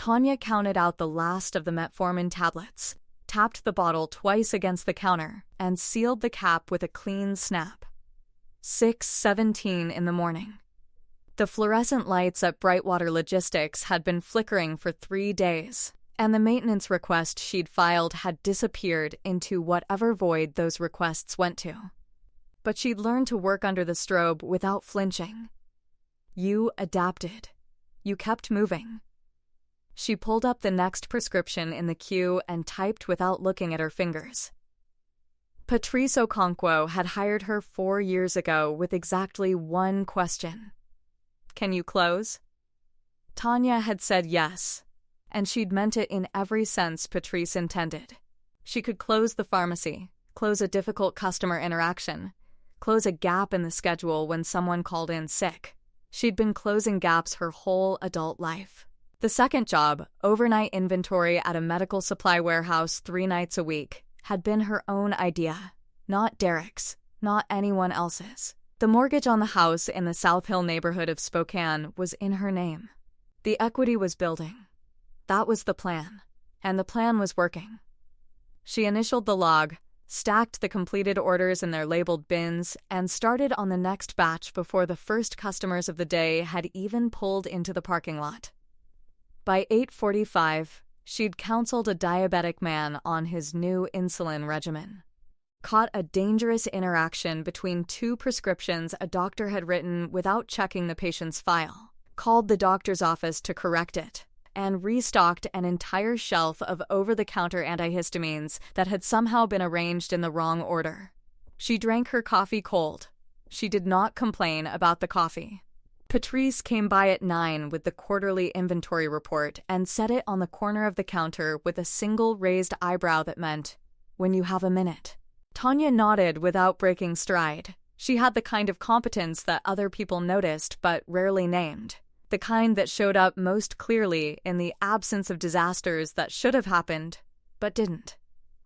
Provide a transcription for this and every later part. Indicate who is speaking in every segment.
Speaker 1: Tanya counted out the last of the metformin tablets, tapped the bottle twice against the counter, and sealed the cap with a clean snap. 6:17 in the morning. The fluorescent lights at Brightwater Logistics had been flickering for 3 days, and the maintenance request she'd filed had disappeared into whatever void those requests went to. But she'd learned to work under the strobe without flinching. You adapted. You kept moving. She pulled up the next prescription in the queue and typed without looking at her fingers. Patrice Okonkwo had hired her 4 years ago with exactly one question. Can you close? Tanya had said yes, and she'd meant it in every sense Patrice intended. She could close the pharmacy, close a difficult customer interaction, close a gap in the schedule when someone called in sick. She'd been closing gaps her whole adult life. The second job, overnight inventory at a medical supply warehouse 3 nights a week, had been her own idea, not Derek's, not anyone else's. The mortgage on the house in the South Hill neighborhood of Spokane was in her name. The equity was building. That was the plan, and the plan was working. She initialed the log, stacked the completed orders in their labeled bins, and started on the next batch before the first customers of the day had even pulled into the parking lot. By 8:45, she'd counseled a diabetic man on his new insulin regimen, caught a dangerous interaction between 2 prescriptions a doctor had written without checking the patient's file, called the doctor's office to correct it, and restocked an entire shelf of over-the-counter antihistamines that had somehow been arranged in the wrong order. She drank her coffee cold. She did not complain about the coffee. Patrice came by at 9 with the quarterly inventory report and set it on the corner of the counter with a single raised eyebrow that meant, "When you have a minute." Tanya nodded without breaking stride. She had the kind of competence that other people noticed but rarely named, the kind that showed up most clearly in the absence of disasters that should have happened, but didn't.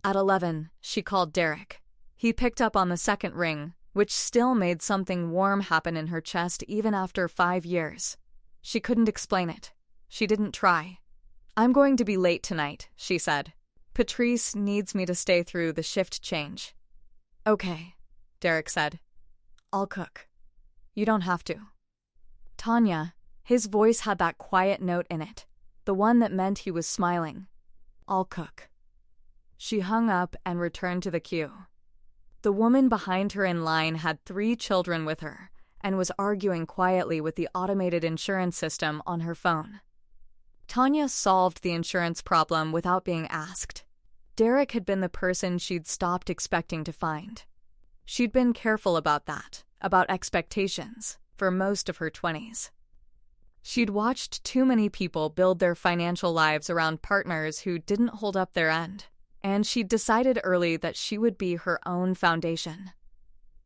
Speaker 1: At 11, she called Derek. He picked up on the second ring, which still made something warm happen in her chest even after 5 years. She couldn't explain it. She didn't try. "I'm going to be late tonight," she said. "Patrice needs me to stay through the shift change." "Okay," Derek said. "I'll cook. You don't have to." Tanya, his voice had that quiet note in it, the one that meant he was smiling. "I'll cook." She hung up and returned to the queue. The woman behind her in line had 3 children with her and was arguing quietly with the automated insurance system on her phone. Tanya solved the insurance problem without being asked. Derek had been the person she'd stopped expecting to find. She'd been careful about that, about expectations, for most of her 20s. She'd watched too many people build their financial lives around partners who didn't hold up their end, and she'd decided early that she would be her own foundation.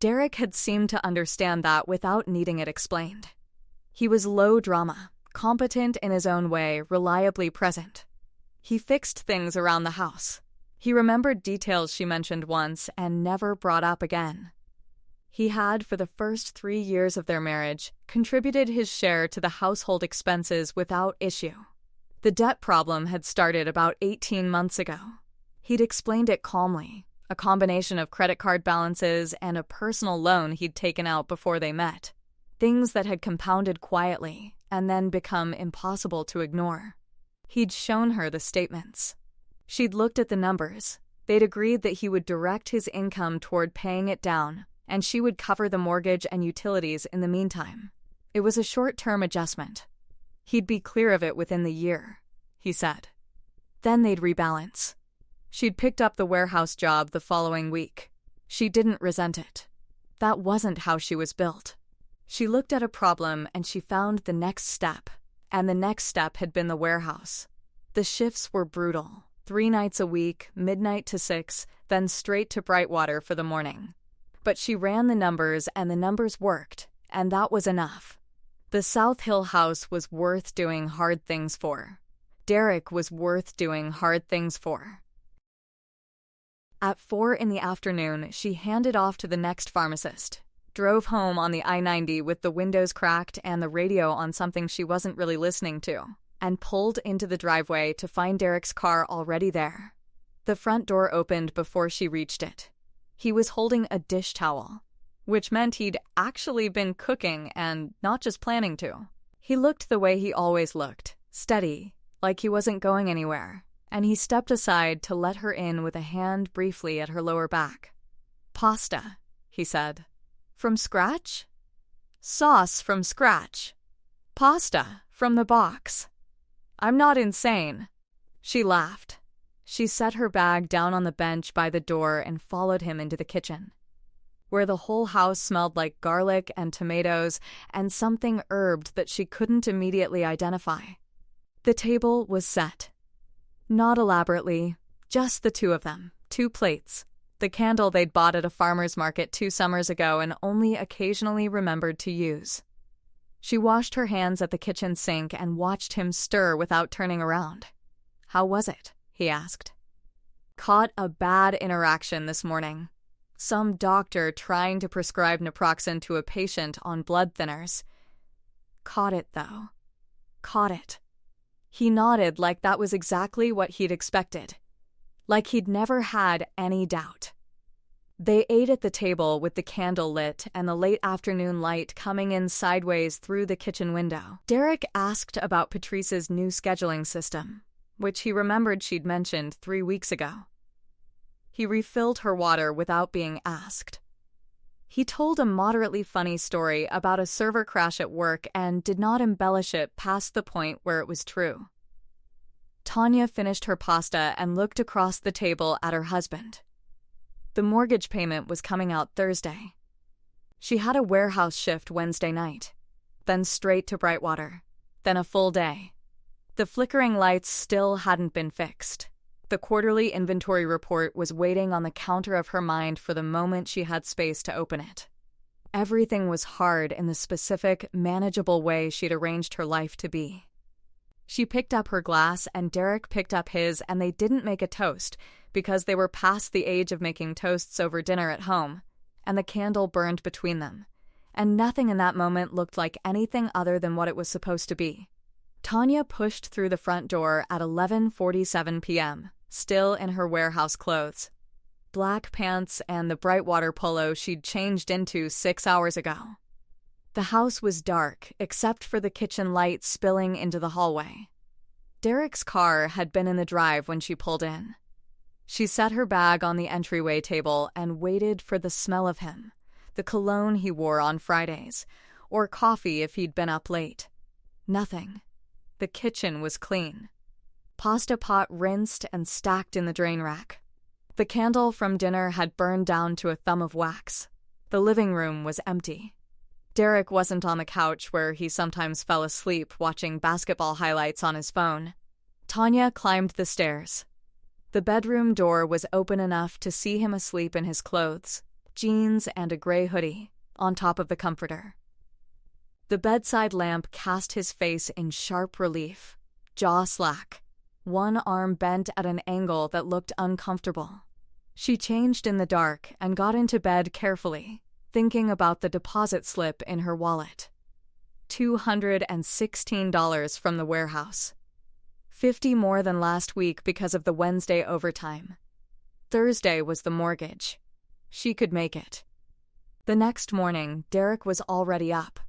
Speaker 1: Derek had seemed to understand that without needing it explained. He was low drama, competent in his own way, reliably present. He fixed things around the house. He remembered details she mentioned once and never brought up again. He had, for the first 3 years of their marriage, contributed his share to the household expenses without issue. The debt problem had started about 18 months ago. He'd explained it calmly, a combination of credit card balances and a personal loan he'd taken out before they met. Things that had compounded quietly and then become impossible to ignore. He'd shown her the statements. She'd looked at the numbers. They'd agreed that he would direct his income toward paying it down, and she would cover the mortgage and utilities in the meantime. It was a short-term adjustment. He'd be clear of it within the year, he said. Then they'd rebalance. She'd picked up the warehouse job the following week. She didn't resent it. That wasn't how she was built. She looked at a problem and she found the next step, and the next step had been the warehouse. The shifts were brutal. 3 nights a week, midnight to 6, then straight to Brightwater for the morning. But she ran the numbers and the numbers worked, and that was enough. The South Hill house was worth doing hard things for. Derek was worth doing hard things for. At 4 in the afternoon, she handed off to the next pharmacist, drove home on the I-90 with the windows cracked and the radio on something she wasn't really listening to. and pulled into the driveway to find Derek's car already there. The front door opened before she reached it. He was holding a dish towel, which meant he'd actually been cooking and not just planning to. He looked the way he always looked, steady, like he wasn't going anywhere, and he stepped aside to let her in with a hand briefly at her lower back. "Pasta," he said. "From scratch?" "Sauce from scratch. Pasta from the box. I'm not insane." She laughed. She set her bag down on the bench by the door and followed him into the kitchen, where the whole house smelled like garlic and tomatoes and something herbed that she couldn't immediately identify. The table was set. Not elaborately, just the two of them, 2 plates, the candle they'd bought at a farmer's market 2 summers ago and only occasionally remembered to use. She washed her hands at the kitchen sink and watched him stir without turning around. "How was it?" he asked. "Caught a bad interaction this morning. Some doctor trying to prescribe naproxen to a patient on blood thinners. Caught it, though. Caught it." He nodded like that was exactly what he'd expected, like he'd never had any doubt. They ate at the table with the candle lit and the late afternoon light coming in sideways through the kitchen window. Derek asked about Patrice's new scheduling system, which he remembered she'd mentioned 3 weeks ago. He refilled her water without being asked. He told a moderately funny story about a server crash at work and did not embellish it past the point where it was true. Tanya finished her pasta and looked across the table at her husband. The mortgage payment was coming out Thursday. She had a warehouse shift Wednesday night, then straight to Brightwater, then a full day. The flickering lights still hadn't been fixed. The quarterly inventory report was waiting on the counter of her mind for the moment she had space to open it. Everything was hard in the specific, manageable way she'd arranged her life to be. She picked up her glass and Derek picked up his, and they didn't make a toast because they were past the age of making toasts over dinner at home, and the candle burned between them, and nothing in that moment looked like anything other than what it was supposed to be. Tanya pushed through the front door at 11:47 p.m., still in her warehouse clothes. Black pants and the Brightwater polo she'd changed into 6 hours ago. The house was dark, except for the kitchen light spilling into the hallway. Derek's car had been in the drive when she pulled in. She set her bag on the entryway table and waited for the smell of him, the cologne he wore on Fridays, or coffee if he'd been up late. Nothing. The kitchen was clean. Pasta pot rinsed and stacked in the drain rack. The candle from dinner had burned down to a thumb of wax. The living room was empty. Derek wasn't on the couch where he sometimes fell asleep watching basketball highlights on his phone. Tanya climbed the stairs. The bedroom door was open enough to see him asleep in his clothes, jeans and a gray hoodie, on top of the comforter. The bedside lamp cast his face in sharp relief, jaw slack, one arm bent at an angle that looked uncomfortable. She changed in the dark and got into bed carefully, thinking about the deposit slip in her wallet. $216 from the warehouse. $50 more than last week because of the Wednesday overtime. Thursday was the mortgage. She could make it. The next morning, Derek was already up.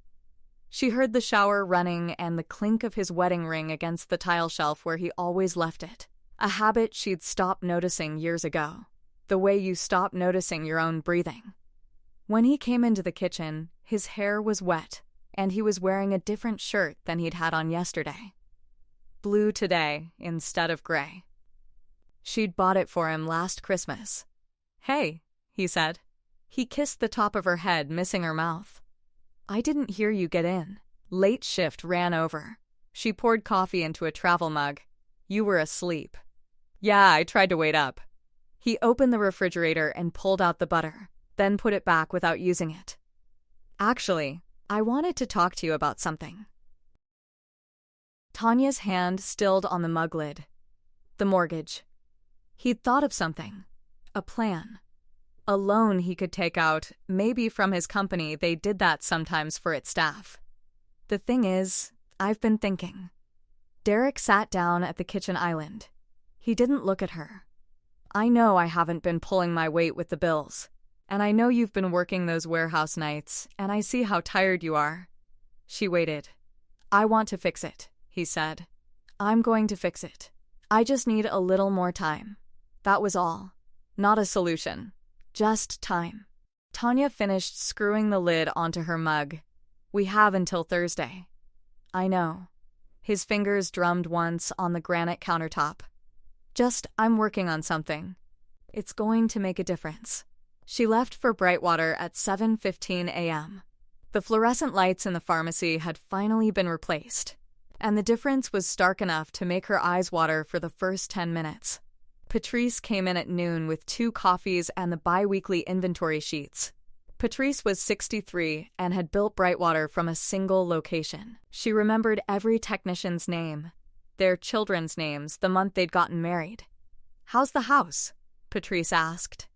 Speaker 1: She heard the shower running and the clink of his wedding ring against the tile shelf where he always left it, a habit she'd stopped noticing years ago, the way you stop noticing your own breathing. When he came into the kitchen, his hair was wet, and he was wearing a different shirt than he'd had on yesterday. Blue today instead of gray. She'd bought it for him last Christmas. "Hey," he said. He kissed the top of her head, missing her mouth. "I didn't hear you get in. Late shift ran over." She poured coffee into a travel mug. "You were asleep." "Yeah, I tried to wait up." He opened the refrigerator and pulled out the butter, then put it back without using it. "Actually, I wanted to talk to you about something." Tanya's hand stilled on the mug lid. The mortgage. He'd thought of something. A plan. A loan he could take out, maybe from his company. They did that sometimes for its staff. "The thing is, I've been thinking." Derek sat down at the kitchen island. He didn't look at her. I know I haven't been pulling my weight with the bills. And I know you've been working those warehouse nights, and I see how tired you are. She waited. I want to fix it, he said. I'm going to fix it. I just need a little more time. That was all. Not a solution. Just time. Tanya finished screwing the lid onto her mug. We have until Thursday. I know. His fingers drummed once on the granite countertop. I'm working on something. It's going to make a difference. She left for Brightwater at 7:15 a.m. The fluorescent lights in the pharmacy had finally been replaced, and the difference was stark enough to make her eyes water for the first 10 minutes. Patrice came in at noon with 2 coffees and the bi-weekly inventory sheets. Patrice was 63 and had built Brightwater from a single location. She remembered every technician's name, their children's names, the month they'd gotten married. How's the house? Patrice asked.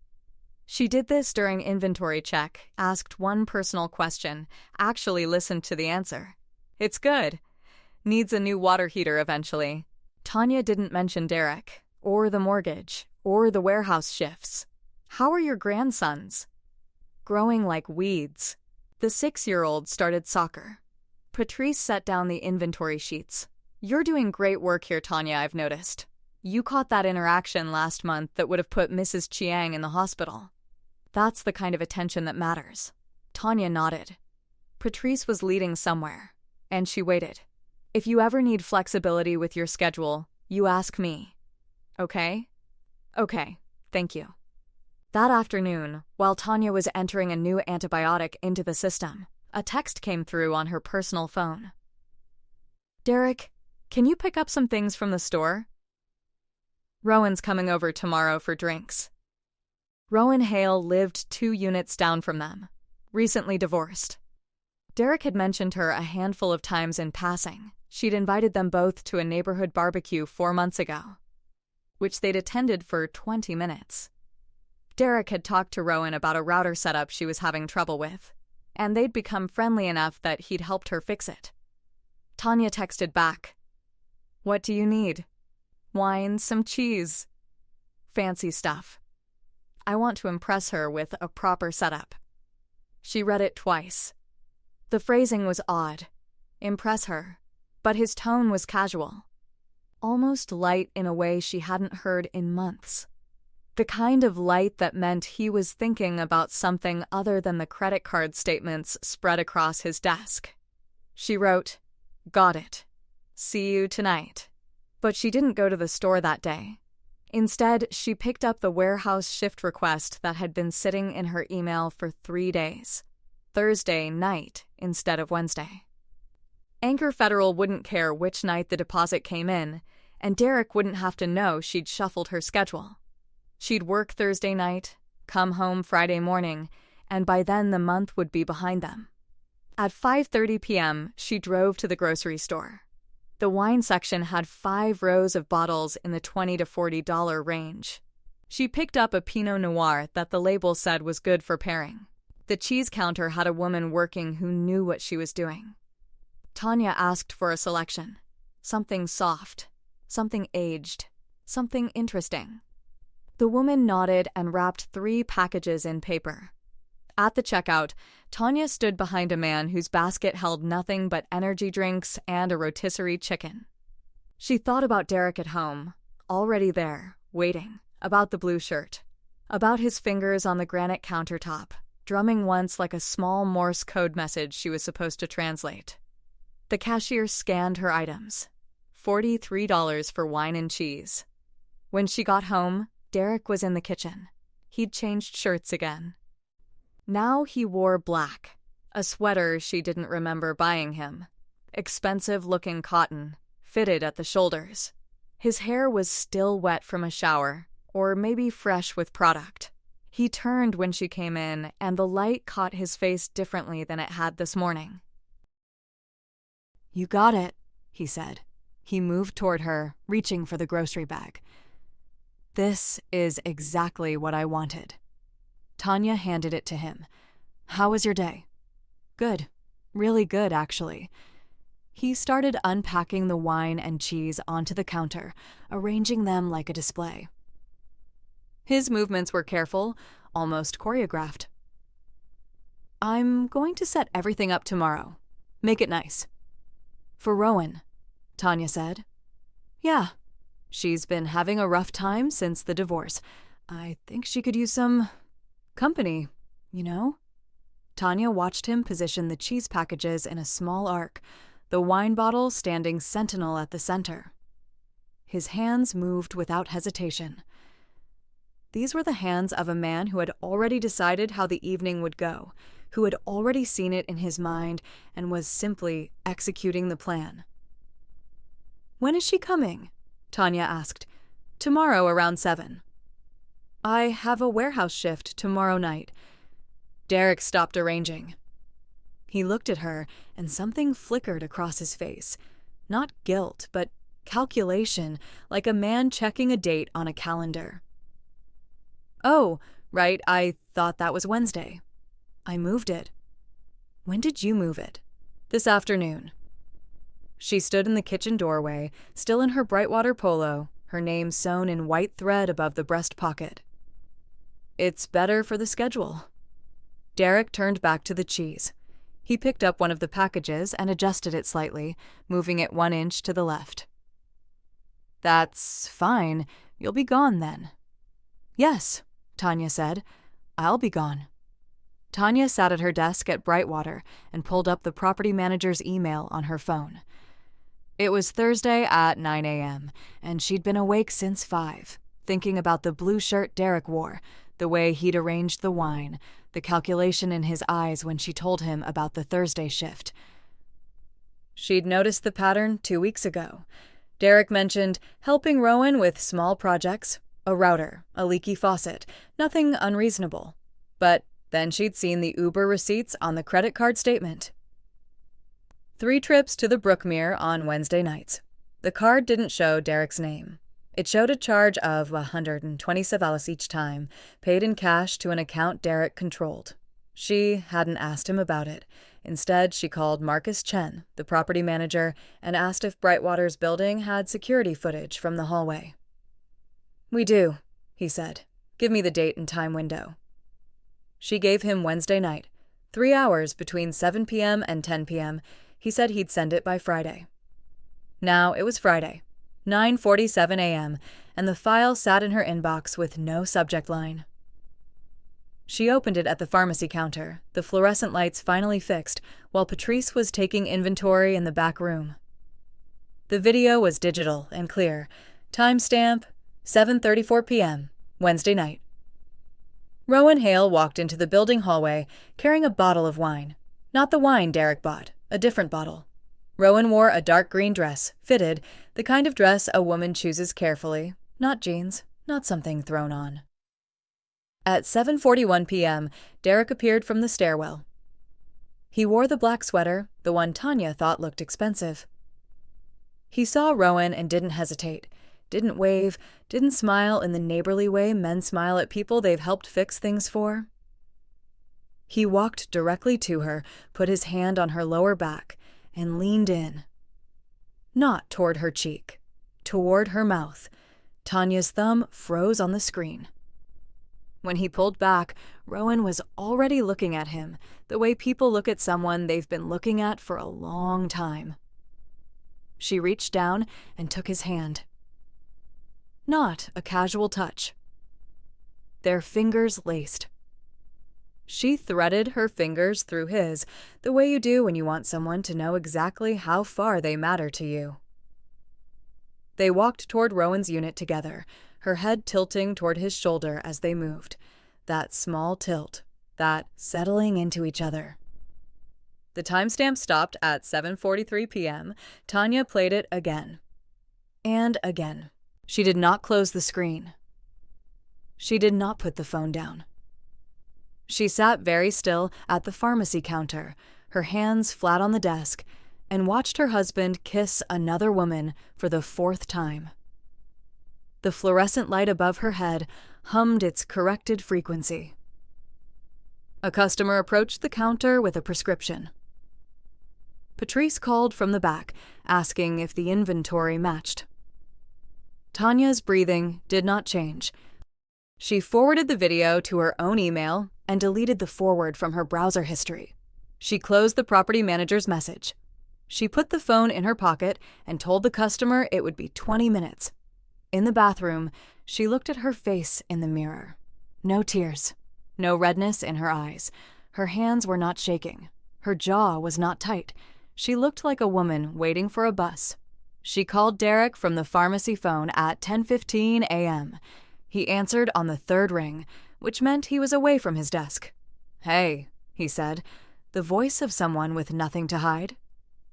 Speaker 1: She did this during inventory check, asked one personal question, actually listened to the answer. It's good. Needs a new water heater eventually. Tanya didn't mention Derek, or the mortgage, or the warehouse shifts. How are your grandsons? Growing like weeds. The 6-year-old started soccer. Patrice set down the inventory sheets. You're doing great work here, Tanya, I've noticed. You caught that interaction last month that would have put Mrs. Chiang in the hospital. That's the kind of attention that matters. Tanya nodded. Patrice was leading somewhere, and she waited. If you ever need flexibility with your schedule, you ask me. Okay? Okay, thank you. That afternoon, while Tanya was entering a new antibiotic into the system, a text came through on her personal phone. Derek, can you pick up some things from the store? Rowan's coming over tomorrow for drinks. Rowan Hale lived 2 units down from them, recently divorced. Derek had mentioned her a handful of times in passing. She'd invited them both to a neighborhood barbecue 4 months ago, which they'd attended for 20 minutes. Derek had talked to Rowan about a router setup she was having trouble with, and they'd become friendly enough that he'd helped her fix it. Tanya texted back, What do you need? Wine, some cheese. Fancy stuff. I want to impress her with a proper setup. She read it twice. The phrasing was odd. Impress her. But his tone was casual. Almost light in a way she hadn't heard in months. The kind of light that meant he was thinking about something other than the credit card statements spread across his desk. She wrote, Got it. See you tonight. But she didn't go to the store that day. Instead, she picked up the warehouse shift request that had been sitting in her email for 3 days. Thursday night instead of Wednesday. Anchor Federal wouldn't care which night the deposit came in, and Derek wouldn't have to know she'd shuffled her schedule. She'd work Thursday night, come home Friday morning, and by then the month would be behind them. At 5:30 p.m., she drove to the grocery store. The wine section had 5 rows of bottles in the $20 to $40 range. She picked up a Pinot Noir that the label said was good for pairing. The cheese counter had a woman working who knew what she was doing. Tanya asked for a selection. Something soft, something aged, something interesting. The woman nodded and wrapped 3 packages in paper. At the checkout, Tanya stood behind a man whose basket held nothing but energy drinks and a rotisserie chicken. She thought about Derek at home, already there, waiting, about the blue shirt, about his fingers on the granite countertop, drumming once like a small Morse code message she was supposed to translate. The cashier scanned her items. $43 for wine and cheese. When she got home, Derek was in the kitchen. He'd changed shirts again. Now he wore black, a sweater she didn't remember buying him. Expensive-looking cotton, fitted at the shoulders. His hair was still wet from a shower, or maybe fresh with product. He turned when she came in, and the light caught his face differently than it had this morning. You got it, he said. He moved toward her, reaching for the grocery bag. This is exactly what I wanted. Tanya handed it to him. How was your day? Good. Really good, actually. He started unpacking the wine and cheese onto the counter, arranging them like a display. His movements were careful, almost choreographed. "I'm going to set everything up tomorrow. Make it nice." "For Rowan," Tanya said. "Yeah. She's been having a rough time since the divorce. I think she could use some company, you know?" Tanya watched him position the cheese packages in a small arc, the wine bottle standing sentinel at the center. His hands moved without hesitation. These were the hands of a man who had already decided how the evening would go, who had already seen it in his mind and was simply executing the plan. "When is she coming?" Tanya asked. "Tomorrow around 7. "I have a warehouse shift tomorrow night." Derek stopped arranging. He looked at her, and something flickered across his face. Not guilt, but calculation, like a man checking a date on a calendar. "Oh, right, I thought that was Wednesday. I moved it." "When did you move it?" "This afternoon." She stood in the kitchen doorway, still in her Brightwater polo, her name sewn in white thread above the breast pocket. "It's better for the schedule." Derek turned back to the cheese. He picked up one of the packages and adjusted it slightly, moving it 1 inch to the left. "That's fine. You'll be gone then." "Yes," Tanya said. "I'll be gone." Tanya sat at her desk at Brightwater and pulled up the property manager's email on her phone. It was Thursday at 9 a.m., and she'd been awake since 5, thinking about the blue shirt Derek wore, the way he'd arranged the wine, the calculation in his eyes when she told him about the Thursday shift. She'd noticed the pattern 2 weeks ago. Derek mentioned helping Rowan with small projects, a router, a leaky faucet, nothing unreasonable. But then she'd seen the Uber receipts on the credit card statement. 3 trips to the Brookmere on Wednesday nights. The card didn't show Derek's name. It showed a charge of 120 savalas each time, paid in cash to an account Derek controlled. She hadn't asked him about it. Instead, she called Marcus Chen, the property manager, and asked if Brightwater's building had security footage from the hallway. "We do," he said. "Give me the date and time window." She gave him Wednesday night, 3 hours between 7 p.m. and 10 p.m. He said he'd send it by Friday. Now it was Friday, 9:47 a.m., and the file sat in her inbox with no subject line. She opened it at the pharmacy counter, the fluorescent lights finally fixed, while Patrice was taking inventory in the back room. The video was digital and clear. Timestamp, 7:34 p.m., Wednesday night. Rowan Hale walked into the building hallway, carrying a bottle of wine. Not the wine Derek bought, a different bottle. Rowan wore a dark green dress, fitted, the kind of dress a woman chooses carefully, not jeans, not something thrown on. At 7:41 p.m., Derek appeared from the stairwell. He wore the black sweater, the one Tanya thought looked expensive. He saw Rowan and didn't hesitate, didn't wave, didn't smile in the neighborly way men smile at people they've helped fix things for. He walked directly to her, put his hand on her lower back, and leaned in. Not toward her cheek, toward her mouth. Tanya's thumb froze on the screen. When he pulled back, Rowan was already looking at him, the way people look at someone they've been looking at for a long time. She reached down and took his hand. Not a casual touch. Their fingers laced. She threaded her fingers through his, the way you do when you want someone to know exactly how far they matter to you. They walked toward Rowan's unit together, her head tilting toward his shoulder as they moved. That small tilt, that settling into each other. The timestamp stopped at 7:43 p.m. Tanya played it again. And again. She did not close the screen. She did not put the phone down. She sat very still at the pharmacy counter, her hands flat on the desk, and watched her husband kiss another woman for the 4th time. The fluorescent light above her head hummed its corrected frequency. A customer approached the counter with a prescription. Patrice called from the back, asking if the inventory matched. Tanya's breathing did not change. She forwarded the video to her own email and deleted the forward from her browser history. She closed the property manager's message. She put the phone in her pocket and told the customer it would be 20 minutes. In the bathroom, she looked at her face in the mirror. No tears, no redness in her eyes. Her hands were not shaking. Her jaw was not tight. She looked like a woman waiting for a bus. She called Derek from the pharmacy phone at 10:15 a.m. He answered on the third ring, which meant he was away from his desk. "Hey," he said, the voice of someone with nothing to hide.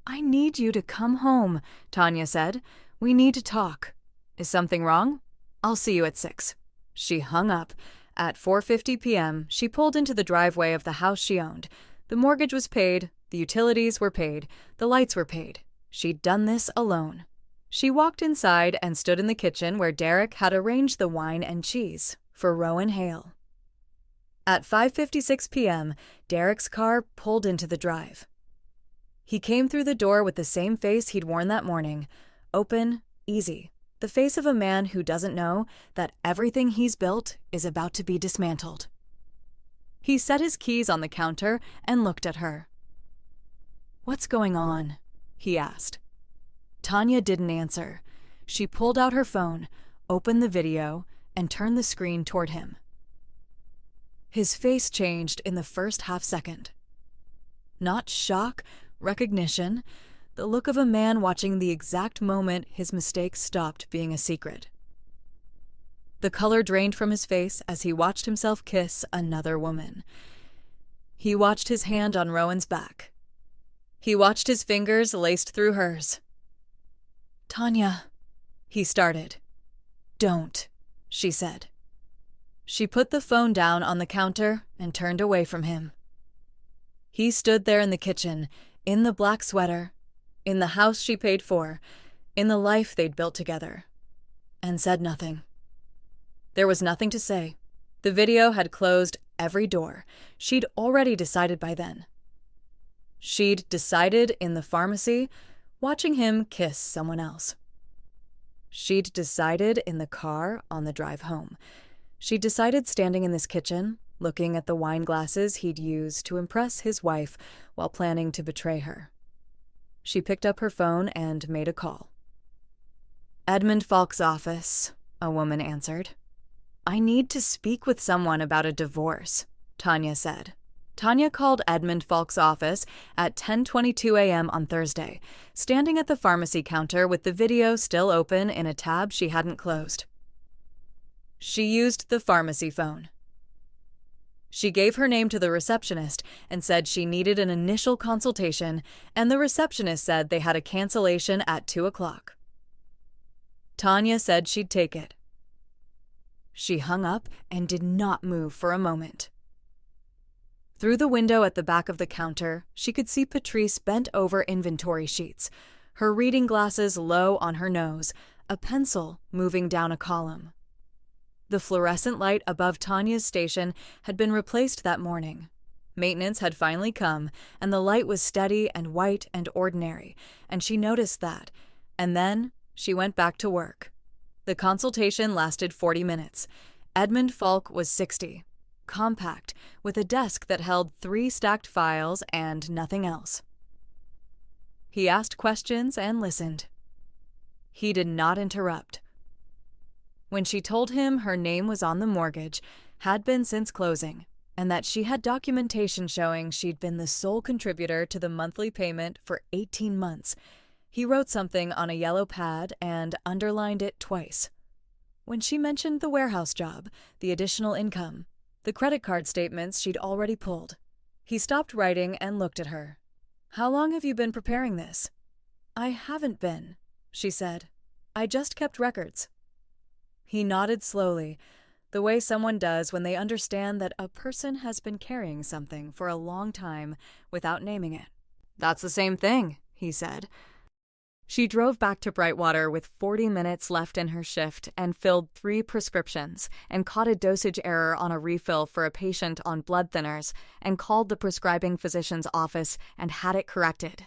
Speaker 1: "I need you to come home," Tanya said. "We need to talk." "Is something wrong?" "I'll see you at 6. She hung up. At 4:50 p.m., she pulled into the driveway of the house she owned. The mortgage was paid, the utilities were paid, the lights were paid. She'd done this alone. She walked inside and stood in the kitchen where Derek had arranged the wine and cheese for Rowan Hale. At 5:56 p.m., Derek's car pulled into the drive. He came through the door with the same face he'd worn that morning, open, easy, the face of a man who doesn't know that everything he's built is about to be dismantled. He set his keys on the counter and looked at her. "What's going on?" he asked. Tanya didn't answer. She pulled out her phone, opened the video, and turned the screen toward him. His face changed in the first half-second. Not shock, recognition, the look of a man watching the exact moment his mistake stopped being a secret. The color drained from his face as he watched himself kiss another woman. He watched his hand on Rowan's back. He watched his fingers laced through hers. "Tanya," he started. "Don't," she said. She put the phone down on the counter and turned away from him. He stood there in the kitchen, in the black sweater, in the house she paid for, in the life they'd built together, and said nothing. There was nothing to say. The video had closed every door. She'd already decided by then. She'd decided in the pharmacy, watching him kiss someone else. She'd decided in the car on the drive home. She'd decided standing in this kitchen, looking at the wine glasses he'd used to impress his wife while planning to betray her. She picked up her phone and made a call. "Edmund Falk's office," a woman answered. "I need to speak with someone about a divorce," Tanya said. Tanya called Edmund Falk's office at 10:22 a.m. on Thursday, standing at the pharmacy counter with the video still open in a tab she hadn't closed. She used the pharmacy phone. She gave her name to the receptionist and said she needed an initial consultation, and the receptionist said they had a cancellation at 2 o'clock. Tanya said she'd take it. She hung up and did not move for a moment. Through the window at the back of the counter, she could see Patrice bent over inventory sheets, her reading glasses low on her nose, a pencil moving down a column. The fluorescent light above Tanya's station had been replaced that morning. Maintenance had finally come, and the light was steady and white and ordinary, and she noticed that. And then she went back to work. The consultation lasted 40 minutes. Edmund Falk was 60, compact, with a desk that held 3 stacked files and nothing else. He asked questions and listened. He did not interrupt. When she told him her name was on the mortgage, had been since closing, and that she had documentation showing she'd been the sole contributor to the monthly payment for 18 months, he wrote something on a yellow pad and underlined it twice. When she mentioned the warehouse job, the additional income, the credit card statements she'd already pulled, he stopped writing and looked at her. "How long have you been preparing this?" "I haven't been," she said. "I just kept records." He nodded slowly, the way someone does when they understand that a person has been carrying something for a long time without naming it. "That's the same thing," he said. She drove back to Brightwater with 40 minutes left in her shift and filled 3 prescriptions and caught a dosage error on a refill for a patient on blood thinners and called the prescribing physician's office and had it corrected.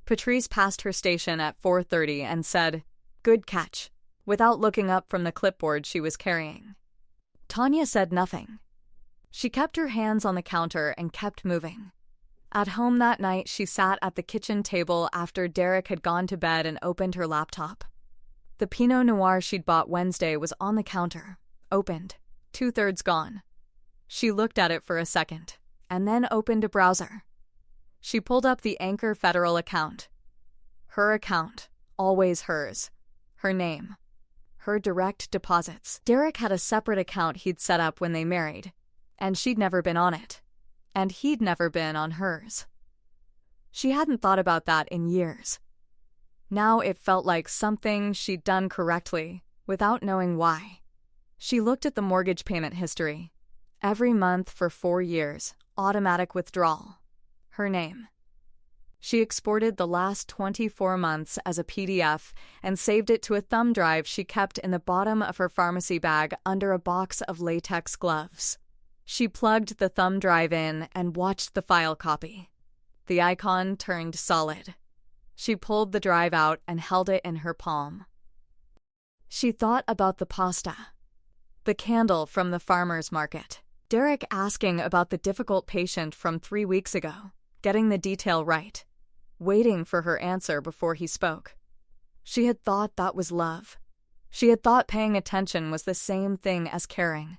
Speaker 1: Patrice passed her station at 4:30 and said, "Good catch," without looking up from the clipboard she was carrying. Tanya said nothing. She kept her hands on the counter and kept moving. At home that night, she sat at the kitchen table after Derek had gone to bed and opened her laptop. The Pinot Noir she'd bought Wednesday was on the counter, opened, 2/3 gone. She looked at it for a second, and then opened a browser. She pulled up the Anchor Federal account. Her account, always hers. Her name. Her direct deposits. Derek had a separate account he'd set up when they married, and she'd never been on it. And he'd never been on hers. She hadn't thought about that in years. Now it felt like something she'd done correctly, without knowing why. She looked at the mortgage payment history. Every month for 4 years, automatic withdrawal. Her name. She exported the last 24 months as a PDF and saved it to a thumb drive she kept in the bottom of her pharmacy bag under a box of latex gloves. She plugged the thumb drive in and watched the file copy. The icon turned solid. She pulled the drive out and held it in her palm. She thought about the pasta. The candle from the farmer's market. Derek asking about the difficult patient from 3 weeks ago, getting the detail right, waiting for her answer before he spoke. She had thought that was love. She had thought paying attention was the same thing as caring.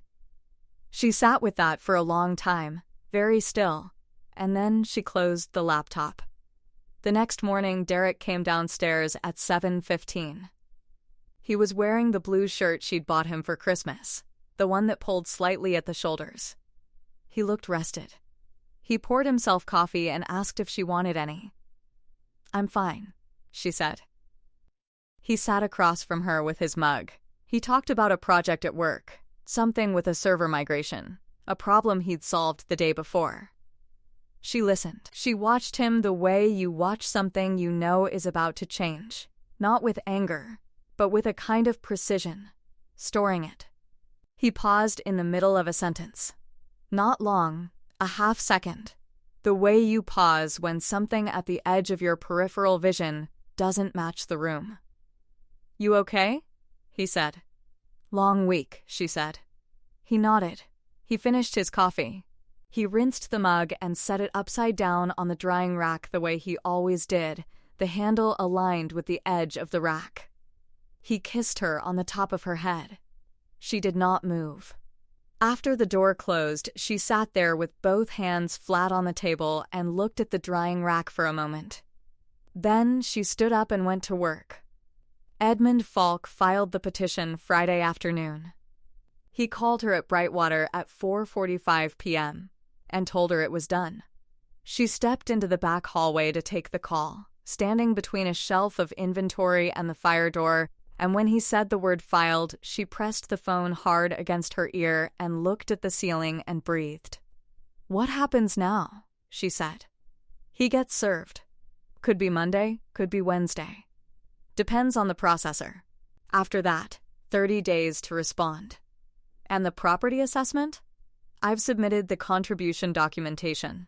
Speaker 1: She sat with that for a long time, very still, and then she closed the laptop. The next morning, Derek came downstairs at 7:15. He was wearing the blue shirt she'd bought him for Christmas, the one that pulled slightly at the shoulders. He looked rested. He poured himself coffee and asked if she wanted any. "I'm fine," she said. He sat across from her with his mug. He talked about a project at work, something with a server migration, a problem he'd solved the day before. She listened. She watched him the way you watch something you know is about to change, not with anger, but with a kind of precision, storing it. He paused in the middle of a sentence. Not long, a half second. The way you pause when something at the edge of your peripheral vision doesn't match the room. "You okay?" he said. "Long week," she said. He nodded. He finished his coffee. He rinsed the mug and set it upside down on the drying rack the way he always did, the handle aligned with the edge of the rack. He kissed her on the top of her head. She did not move. After the door closed, she sat there with both hands flat on the table and looked at the drying rack for a moment. Then she stood up and went to work. Edmund Falk filed the petition Friday afternoon. He called her at Brightwater at 4:45 p.m. and told her it was done. She stepped into the back hallway to take the call, standing between a shelf of inventory and the fire door, and when he said the word filed, she pressed the phone hard against her ear and looked at the ceiling and breathed. "What happens now?" she said. "He gets served. Could be Monday, could be Wednesday. Depends on the processor. After that, 30 days to respond. And the property assessment? I've submitted the contribution documentation.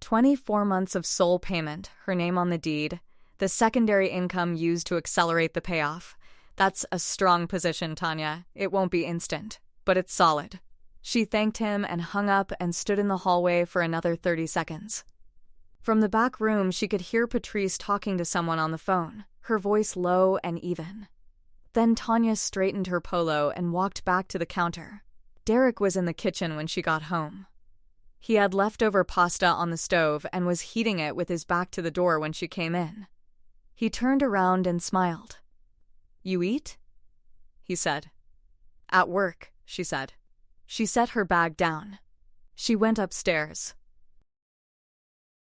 Speaker 1: 24 months of sole payment, her name on the deed, the secondary income used to accelerate the payoff. That's a strong position, Tanya. It won't be instant, but it's solid." She thanked him and hung up and stood in the hallway for another 30 seconds. From the back room, she could hear Patrice talking to someone on the phone, her voice low and even. Then Tanya straightened her polo and walked back to the counter. Derek was in the kitchen when she got home. He had leftover pasta on the stove and was heating it with his back to the door when she came in. He turned around and smiled. "You eat?" he said. "At work," she said. She set her bag down. She went upstairs.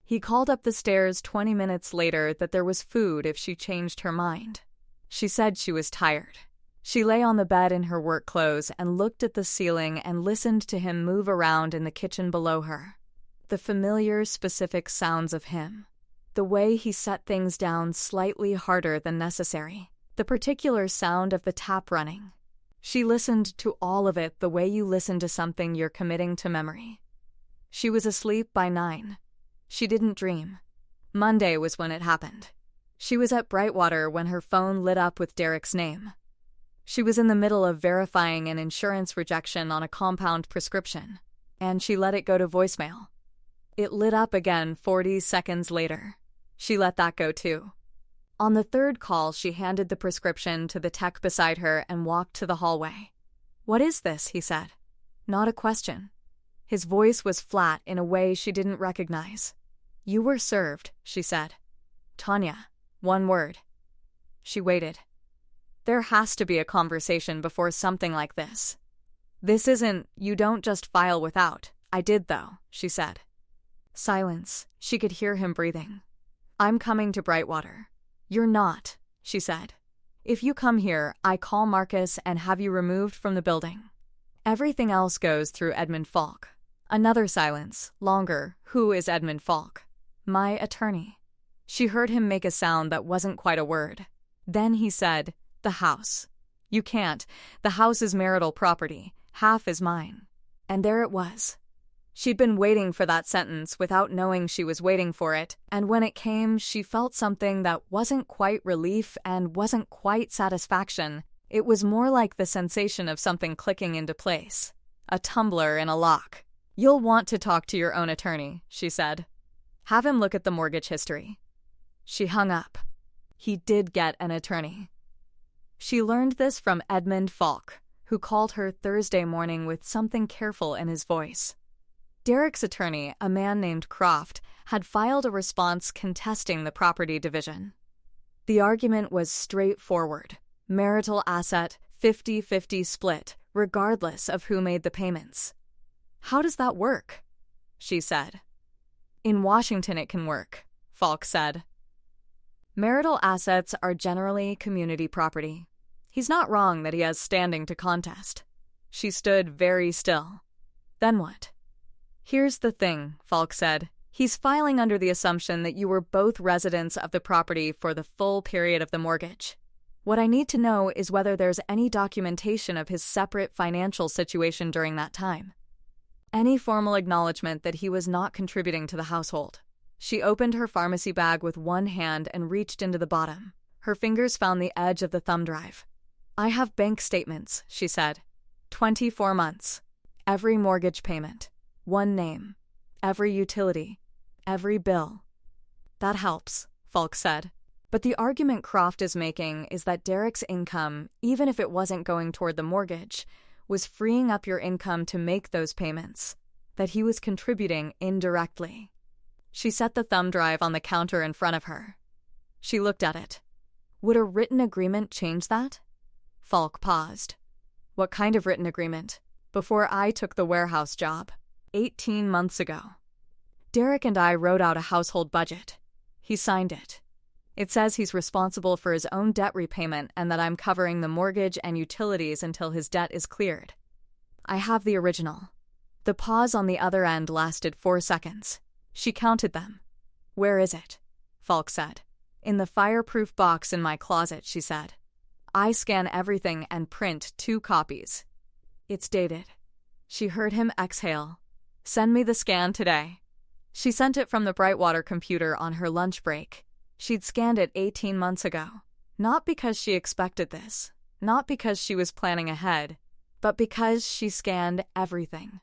Speaker 1: He called up the stairs 20 minutes later that there was food if she changed her mind. She said she was tired. She lay on the bed in her work clothes and looked at the ceiling and listened to him move around in the kitchen below her. The familiar, specific sounds of him. The way he set things down slightly harder than necessary. The particular sound of the tap running. She listened to all of it the way you listen to something you're committing to memory. She was asleep by 9. She didn't dream. Monday was when it happened. She was at Brightwater when her phone lit up with Derek's name. She was in the middle of verifying an insurance rejection on a compound prescription, and she let it go to voicemail. It lit up again 40 seconds later. She let that go too. On the third call, she handed the prescription to the tech beside her and walked to the hallway. "What is this?" he said. Not a question. His voice was flat in a way she didn't recognize. "You were served," she said. "Tanya." One word. She waited. There has to be a conversation before something like this. "This isn't, you don't just file without. I did though," she said. Silence. She could hear him breathing. "I'm coming to Brightwater." "You're not," she said. "If you come here, I call Marcus and have you removed from the building. Everything else goes through Edmund Falk." Another silence. Longer. "Who is Edmund Falk?" "My attorney." She heard him make a sound that wasn't quite a word. Then he said, "The house." "You can't. The house is marital property. Half is mine." And there it was. She'd been waiting for that sentence without knowing she was waiting for it, and when it came, she felt something that wasn't quite relief and wasn't quite satisfaction. It was more like the sensation of something clicking into place. A tumbler in a lock. "You'll want to talk to your own attorney," she said. "Have him look at the mortgage history." She hung up. He did get an attorney. She learned this from Edmund Falk, who called her Thursday morning with something careful in his voice. Derek's attorney, a man named Croft, had filed a response contesting the property division. The argument was straightforward. Marital asset, 50-50 split, regardless of who made the payments. "How does that work?" she said. "In Washington it can work," Falk said. "Marital assets are generally community property. He's not wrong that he has standing to contest." She stood very still. "Then what?" "Here's the thing," Falk said. "He's filing under the assumption that you were both residents of the property for the full period of the mortgage. What I need to know is whether there's any documentation of his separate financial situation during that time. Any formal acknowledgement that he was not contributing to the household." She opened her pharmacy bag with one hand and reached into the bottom. Her fingers found the edge of the thumb drive. "I have bank statements," she said. 24 months. Every mortgage payment. One name. Every utility. Every bill." "That helps," Falk said. "But the argument Croft is making is that Derek's income, even if it wasn't going toward the mortgage, was freeing up your income to make those payments, that he was contributing indirectly." She set the thumb drive on the counter in front of her. She looked at it. "Would a written agreement change that?" Falk paused. "What kind of written agreement?" "Before I took the warehouse job, 18 months ago. Derek and I wrote out a household budget. He signed it. It says he's responsible for his own debt repayment and that I'm covering the mortgage and utilities until his debt is cleared. I have the original." The pause on the other end lasted 4 seconds. She counted them. "Where is it?" Falk said. "In the fireproof box in my closet," she said. "I scan everything and print 2 copies. It's dated." She heard him exhale. "Send me the scan today." She sent it from the Brightwater computer on her lunch break. She'd scanned it 18 months ago. Not because she expected this, not because she was planning ahead, but because she scanned everything.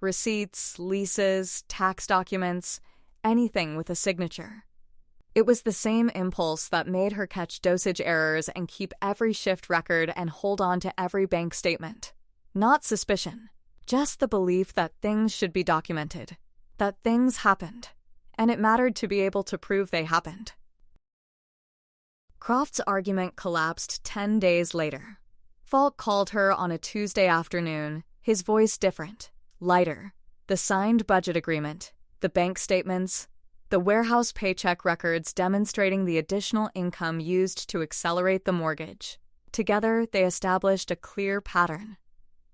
Speaker 1: Receipts, leases, tax documents, anything with a signature. It was the same impulse that made her catch dosage errors and keep every shift record and hold on to every bank statement. Not suspicion, just the belief that things should be documented, that things happened, and it mattered to be able to prove they happened. Croft's argument collapsed 10 days later. Falk called her on a Tuesday afternoon, his voice different, lighter. The signed budget agreement, the bank statements, the warehouse paycheck records demonstrating the additional income used to accelerate the mortgage. Together, they established a clear pattern.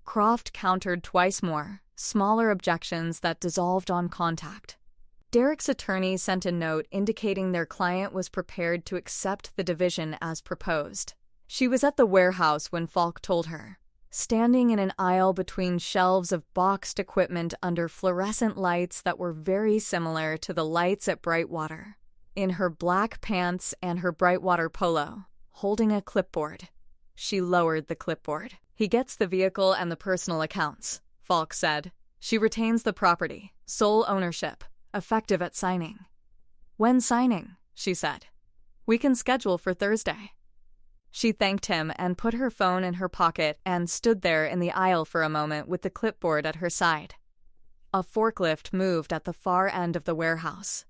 Speaker 1: Croft countered twice more, smaller objections that dissolved on contact. Derek's attorney sent a note indicating their client was prepared to accept the division as proposed. She was at the warehouse when Falk told her, standing in an aisle between shelves of boxed equipment under fluorescent lights that were very similar to the lights at Brightwater. in her black pants and her Brightwater polo, holding a clipboard. She lowered the clipboard. "He gets the vehicle and the personal accounts," Falk said. "She retains the property, sole ownership, effective at signing." "When signing?" she said. "We can schedule for Thursday." She thanked him and put her phone in her pocket and stood there in the aisle for a moment with the clipboard at her side. A forklift moved at the far end of the warehouse.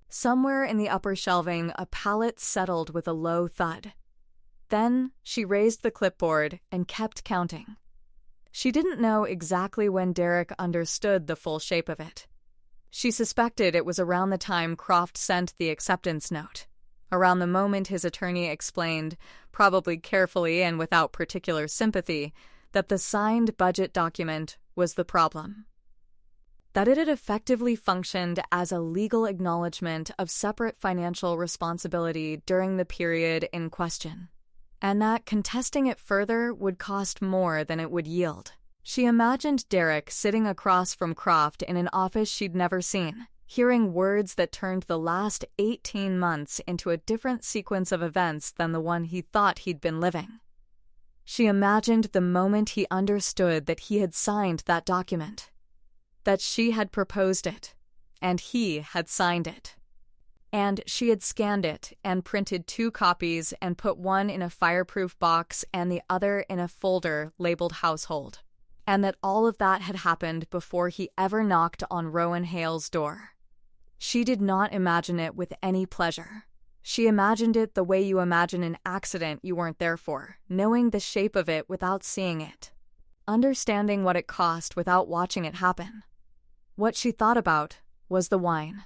Speaker 1: Somewhere in the upper shelving, a pallet settled with a low thud. Then she raised the clipboard and kept counting. She didn't know exactly when Derek understood the full shape of it. She suspected it was around the time Croft sent the acceptance note, around the moment his attorney explained, probably carefully and without particular sympathy, that the signed budget document was the problem. That it had effectively functioned as a legal acknowledgement of separate financial responsibility during the period in question, and that contesting it further would cost more than it would yield. She imagined Derek sitting across from Croft in an office she'd never seen, hearing words that turned the last 18 months into a different sequence of events than the one he thought he'd been living. She imagined the moment he understood that he had signed that document, that she had proposed it, and he had signed it. And she had scanned it and printed 2 copies and put one in a fireproof box and the other in a folder labeled household. And that all of that had happened before he ever knocked on Rowan Hale's door. She did not imagine it with any pleasure. She imagined it the way you imagine an accident you weren't there for, knowing the shape of it without seeing it, understanding what it cost without watching it happen. What she thought about was the wine.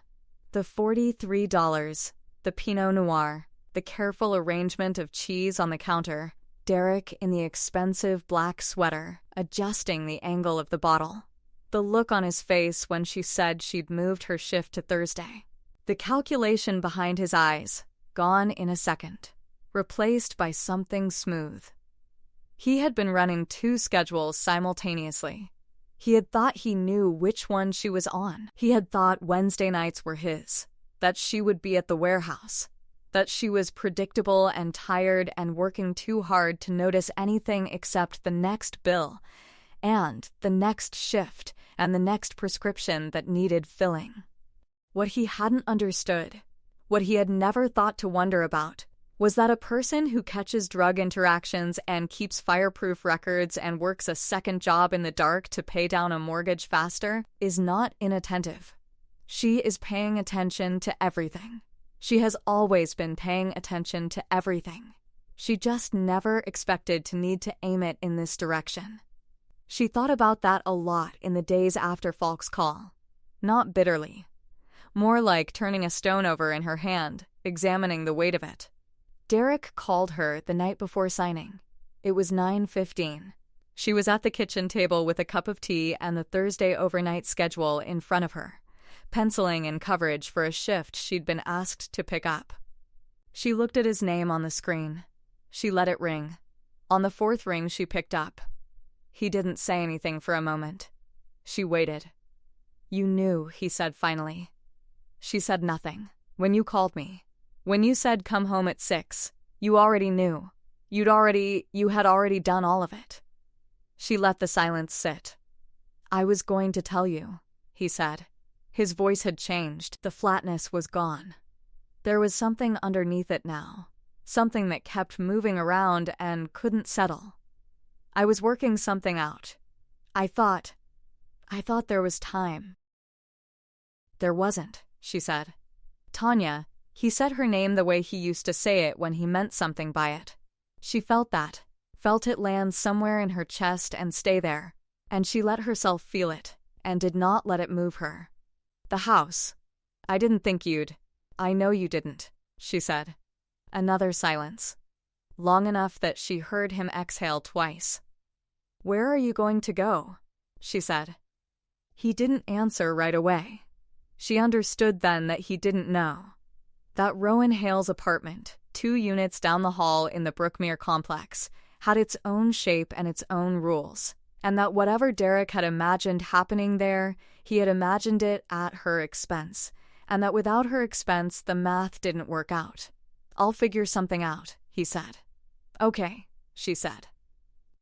Speaker 1: The $43, the Pinot Noir, the careful arrangement of cheese on the counter, Derek in the expensive black sweater, adjusting the angle of the bottle. The look on his face when she said she'd moved her shift to Thursday. The calculation behind his eyes, gone in a second, replaced by something smooth. He had been running 2 schedules simultaneously. He had thought he knew which one she was on. He had thought Wednesday nights were his, that she would be at the warehouse, that she was predictable and tired and working too hard to notice anything except the next bill, and the next shift, and the next prescription that needed filling. What he hadn't understood, what he had never thought to wonder about, was that a person who catches drug interactions and keeps fireproof records and works a second job in the dark to pay down a mortgage faster is not inattentive. She is paying attention to everything. She has always been paying attention to everything. She just never expected to need to aim it in this direction. She thought about that a lot in the days after Falk's call. Not bitterly. More like turning a stone over in her hand, examining the weight of it. Derek called her the night before signing. It was 9:15. She was at the kitchen table with a cup of tea and the Thursday overnight schedule in front of her, penciling in coverage for a shift she'd been asked to pick up. She looked at his name on the screen. She let it ring. On the 4th ring she picked up. He didn't say anything for a moment. She waited. "You knew," he said finally. She said nothing. "When you called me. When you said come home at 6, you already knew. You had already done all of it." She let the silence sit. "I was going to tell you," he said. His voice had changed. The flatness was gone. There was something underneath it now, something that kept moving around and couldn't settle. "I was working something out. I thought there was time." "There wasn't," she said. "Tanya," he said her name the way he used to say it when he meant something by it. She felt that, felt it land somewhere in her chest and stay there, and she let herself feel it, and did not let it move her. "The house. I didn't think you'd. I know you didn't," she said. Another silence. Long enough that she heard him exhale twice. "Where are you going to go?" she said. He didn't answer right away. She understood then that he didn't know. That Rowan Hale's apartment, 2 units down the hall in the Brookmere complex, had its own shape and its own rules, and that whatever Derek had imagined happening there, he had imagined it at her expense, and that without her expense, the math didn't work out. "I'll figure something out," he said. "Okay," she said.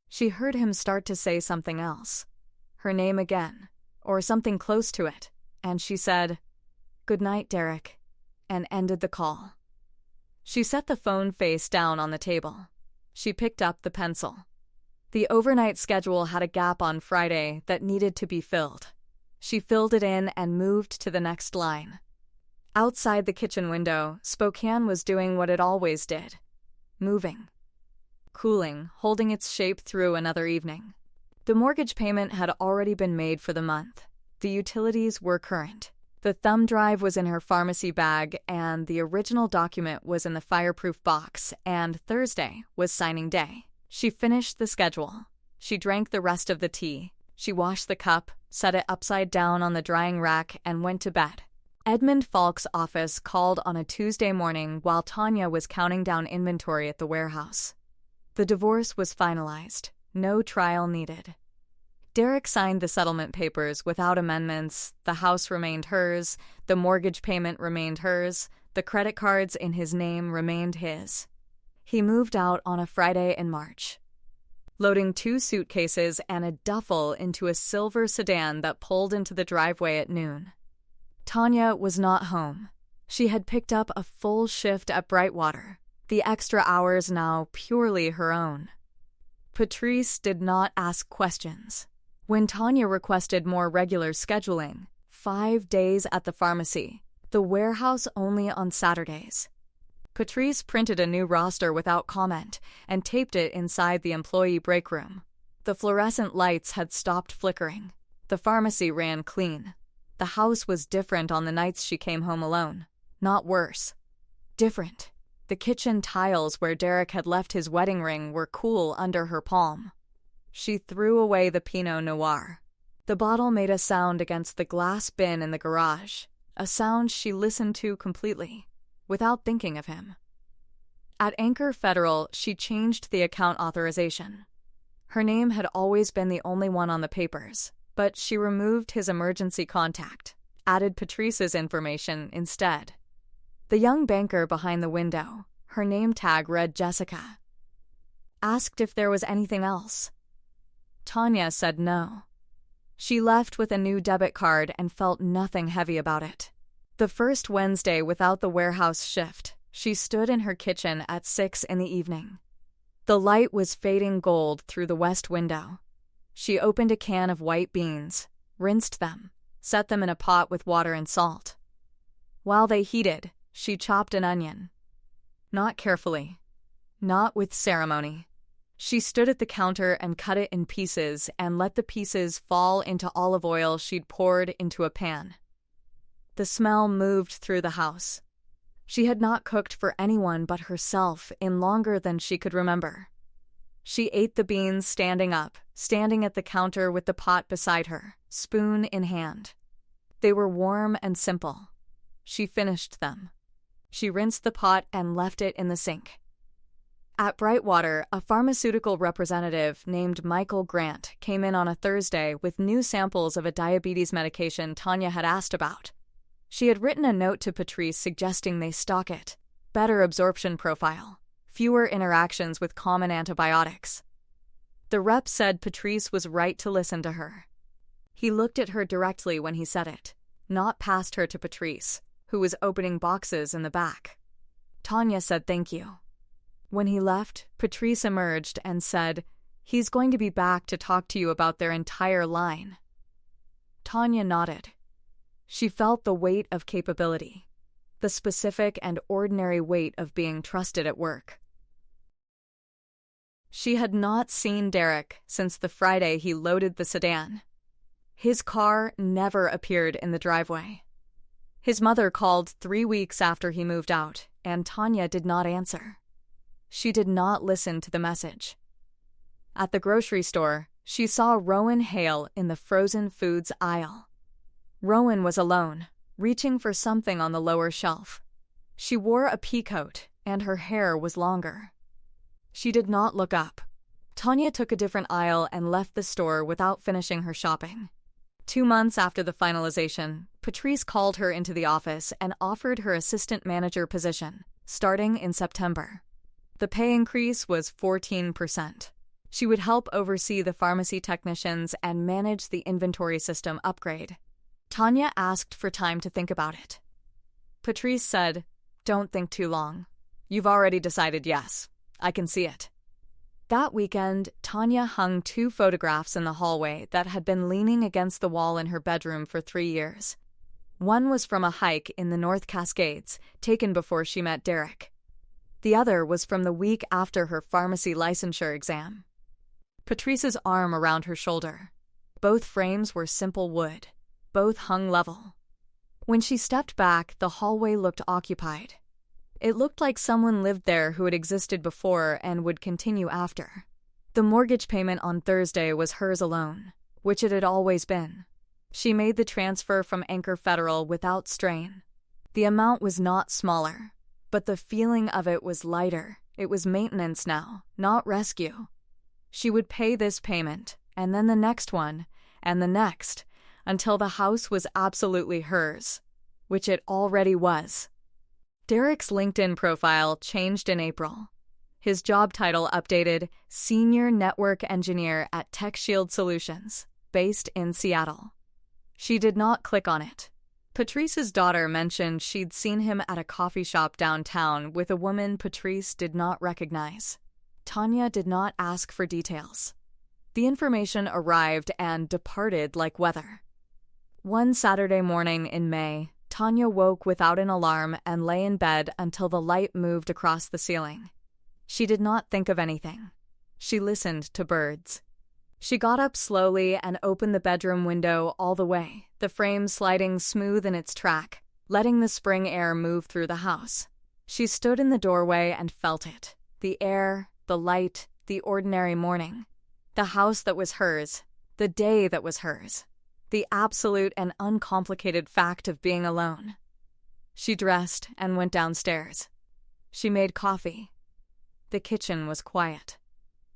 Speaker 1: She heard him start to say something else, her name again, or something close to it, and she said, "Good night, Derek," and ended the call. She set the phone face down on the table. She picked up the pencil. The overnight schedule had a gap on Friday that needed to be filled. She filled it in and moved to the next line. Outside the kitchen window, Spokane was doing what it always did, moving. Cooling, holding its shape through another evening. The mortgage payment had already been made for the month. The utilities were current. The thumb drive was in her pharmacy bag, and the original document was in the fireproof box, and Thursday was signing day. She finished the schedule. She drank the rest of the tea. She washed the cup, set it upside down on the drying rack, and went to bed. Edmund Falk's office called on a Tuesday morning while Tanya was counting down inventory at the warehouse. The divorce was finalized. No trial needed. Derek signed the settlement papers without amendments. The house remained hers, the mortgage payment remained hers, the credit cards in his name remained his. He moved out on a Friday in March, loading 2 suitcases and a duffel into a silver sedan that pulled into the driveway at noon. Tanya was not home. She had picked up a full shift at Brightwater, the extra hours now purely her own. Patrice did not ask questions. When Tanya requested more regular scheduling, 5 days at the pharmacy, the warehouse only on Saturdays. Patrice printed a new roster without comment and taped it inside the employee break room. The fluorescent lights had stopped flickering. The pharmacy ran clean. The house was different on the nights she came home alone. Not worse. Different. The kitchen tiles where Derek had left his wedding ring were cool under her palm. She threw away the Pinot Noir. The bottle made a sound against the glass bin in the garage, a sound she listened to completely, without thinking of him. At Anchor Federal, she changed the account authorization. Her name had always been the only one on the papers, but she removed his emergency contact, added Patrice's information instead. The young banker behind the window, her name tag read Jessica, asked if there was anything else. Tanya said no. She left with a new debit card and felt nothing heavy about it. The first Wednesday without the warehouse shift, she stood in her kitchen at 6 in the evening. The light was fading gold through the west window. She opened a can of white beans, rinsed them, set them in a pot with water and salt. While they heated, she chopped an onion. Not carefully. Not with ceremony. She stood at the counter and cut it in pieces and let the pieces fall into olive oil she'd poured into a pan. The smell moved through the house. She had not cooked for anyone but herself in longer than she could remember. She ate the beans standing up, standing at the counter with the pot beside her, spoon in hand. They were warm and simple. She finished them. She rinsed the pot and left it in the sink. At Brightwater, a pharmaceutical representative named Michael Grant came in on a Thursday with new samples of a diabetes medication Tanya had asked about. She had written a note to Patrice suggesting they stock it. Better absorption profile. Fewer interactions with common antibiotics. The rep said Patrice was right to listen to her. He looked at her directly when he said it, not past her to Patrice, who was opening boxes in the back. Tanya said thank you. When he left, Patrice emerged and said, "He's going to be back to talk to you about their entire line." Tanya nodded. She felt the weight of capability, the specific and ordinary weight of being trusted at work. She had not seen Derek since the Friday he loaded the sedan. His car never appeared in the driveway. His mother called 3 weeks after he moved out, and Tanya did not answer. She did not listen to the message. At the grocery store, she saw Rowan Hale in the frozen foods aisle. Rowan was alone, reaching for something on the lower shelf. She wore a peacoat, and her hair was longer. She did not look up. Tanya took a different aisle and left the store without finishing her shopping. 2 months after the finalization, Patrice called her into the office and offered her assistant manager position, starting in September. The pay increase was 14%. She would help oversee the pharmacy technicians and manage the inventory system upgrade. Tanya asked for time to think about it. Patrice said, "Don't think too long. You've already decided yes. I can see it." That weekend, Tanya hung 2 photographs in the hallway that had been leaning against the wall in her bedroom for 3 years. One was from a hike in the North Cascades, taken before she met Derek. The other was from the week after her pharmacy licensure exam. Patrice's arm around her shoulder. Both frames were simple wood. Both hung level. When she stepped back, the hallway looked occupied. It looked like someone lived there who had existed before and would continue after. The mortgage payment on Thursday was hers alone, which it had always been. She made the transfer from Anchor Federal without strain. The amount was not smaller, but the feeling of it was lighter. It was maintenance now, not rescue. She would pay this payment, and then the next one, and the next, until the house was absolutely hers, which it already was. Derek's LinkedIn profile changed in April. His job title updated Senior Network Engineer at TechShield Solutions, based in Seattle. She did not click on it. Patrice's daughter mentioned she'd seen him at a coffee shop downtown with a woman Patrice did not recognize. Tanya did not ask for details. The information arrived and departed like weather. One Saturday morning in May, Tanya woke without an alarm and lay in bed until the light moved across the ceiling. She did not think of anything. She listened to birds. She got up slowly and opened the bedroom window all the way, the frame sliding smooth in its track, letting the spring air move through the house. She stood in the doorway and felt it. The air, the light, the ordinary morning. The house that was hers. The day that was hers. The absolute and uncomplicated fact of being alone. She dressed and went downstairs. She made coffee. The kitchen was quiet.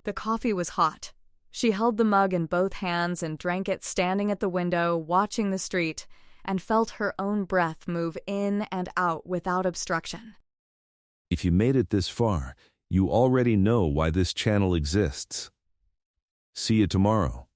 Speaker 1: The coffee was hot. She held the mug in both hands and drank it standing at the window, watching the street, and felt her own breath move in and out without obstruction.
Speaker 2: If you made it this far, you already know why this channel exists. See you tomorrow.